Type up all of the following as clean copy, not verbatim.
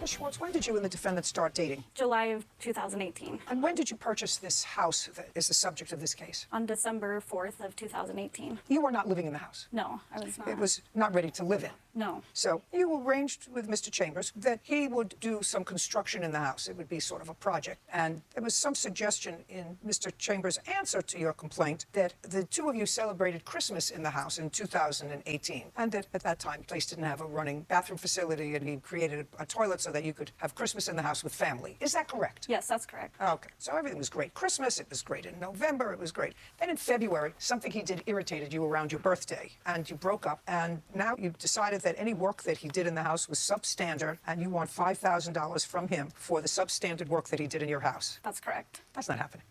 Ms. Schwartz, when did you and the defendant start dating? July of 2018. And when did you purchase this house that is the subject of this case? On December 4th of 2018. You were not living in the house. No, I was not. It was not ready to live in. No. So you arranged with Mr. Chambers that he would do some construction in the house. It would be sort of a project. And there was some suggestion in Mr. Chambers' answer to your complaint that the two of you celebrated Christmas in the house in 2018. And that at that time, the place didn't have a running bathroom facility, and he created a toilet so that you could have Christmas in the house with family. Is that correct? Yes, that's correct. Okay. So everything was great. Christmas, it was great. In November, it was great. Then in February, something he did irritated you around your birthday, and you broke up. And now you've decided that any work that he did in the house was substandard, and you want $5,000 from him for the substandard work that he did in your house. That's correct. That's not happening.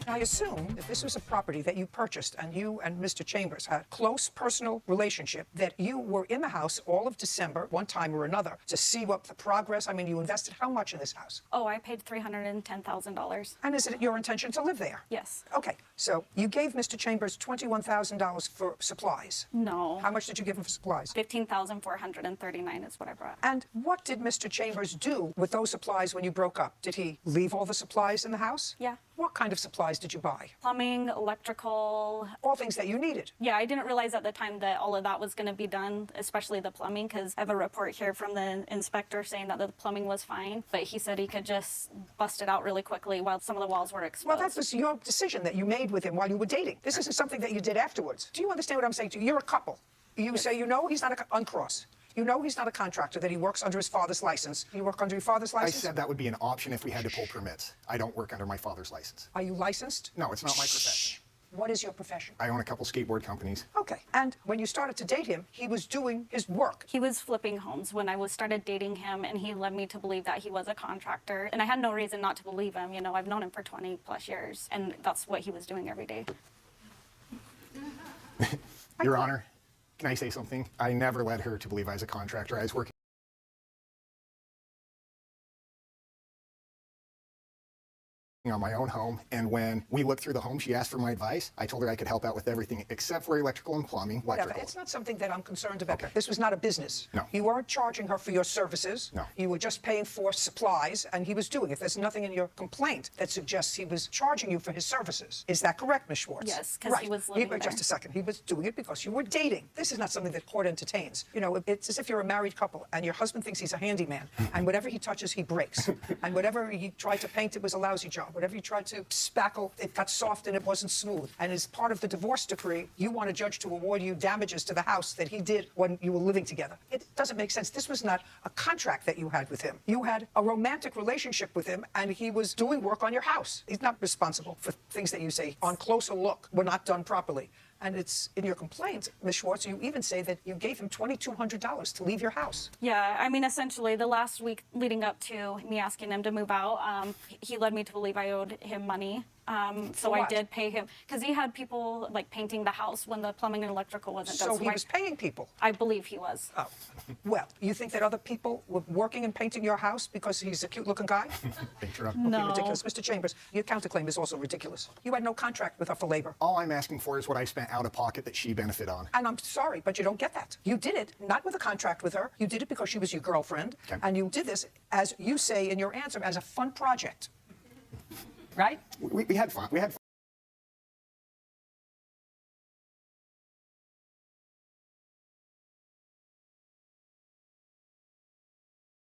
I assume that this was a property that you purchased and you and Mr. Chambers had a close personal relationship, that you were in the house all of December, one time or another, to see what the progress. I mean, you invested how much in this house? Oh, I paid $310,000. And is it your intention to live there? Yes. Okay, so you gave Mr. Chambers $21,000 for supplies. No. How much did you give him for supplies? $15,439 is what I brought. And what did Mr. Chambers do with those supplies when you broke up? Did he leave all the supplies in the house? Yeah. What kind of supplies did you buy? Plumbing, electrical. All things that you needed. Yeah, I didn't realize at the time that all of that was going to be done, especially the plumbing, because I have a report here from the inspector saying that the plumbing was fine, but he said he could just bust it out really quickly while some of the walls were exposed. Well, that was your decision that you made with him while you were dating. This isn't something that you did afterwards. Do you understand what I'm saying to you? You're a couple. You say, you know, he's not uncross. You know he's not a contractor, that he works under his father's license. You work under your father's license? I said that would be an option if we had to pull permits. I don't work under my father's license. Are you licensed? No, it's not my profession. What is your profession? I own a couple skateboard companies. Okay. And when you started to date him, he was doing his work. He was flipping homes when I started dating him, and he led me to believe that he was a contractor. And I had no reason not to believe him. You know, I've known him for 20 plus years, and that's what he was doing every day. Your Honor, can I say something? I never led her to believe I was a contractor. I was working on my own home, and when we looked through the home, she asked for my advice. I told her I could help out with everything except for electrical and plumbing. Whatever. It's not something that I'm concerned about. Okay. This was not a business. No. You weren't charging her for your services. No. You were just paying for supplies, and he was doing it. There's nothing in your complaint that suggests he was charging you for his services. Is that correct, Ms. Schwartz? Yes, because he was living there. Just a second. He was doing it because you were dating. This is not something that court entertains. You know, it's as if you're a married couple, and your husband thinks he's a handyman, and whatever he touches, he breaks. And whatever he tried to paint, it was a lousy job. Whatever he tried to spackle, it got soft and it wasn't smooth. And as part of the divorce decree, you want a judge to award you damages to the house that he did when you were living together. It doesn't make sense. This was not a contract that you had with him. You had a romantic relationship with him, and he was doing work on your house. He's not responsible for things that you say on closer look were not done properly. And it's in your complaint, Ms. Schwartz, you even say that you gave him $2,200 to leave your house. Yeah, I mean, essentially, the last week leading up to me asking him to move out, he led me to believe I owed him money. So I did pay him, because he had people like painting the house when the plumbing and electrical wasn't done. So he was paying people? I believe he was. Oh, well, you think that other people were working and painting your house because he's a cute-looking guy? No. Okay, ridiculous. Mr. Chambers, your counterclaim is also ridiculous. You had no contract with her for labor. All I'm asking for is what I spent out of pocket that she benefited on. And I'm sorry, but you don't get that. You did it not with a contract with her. You did it because she was your girlfriend. Okay. And you did this, as you say in your answer, as a fun project. Right? We had fun. We had fun.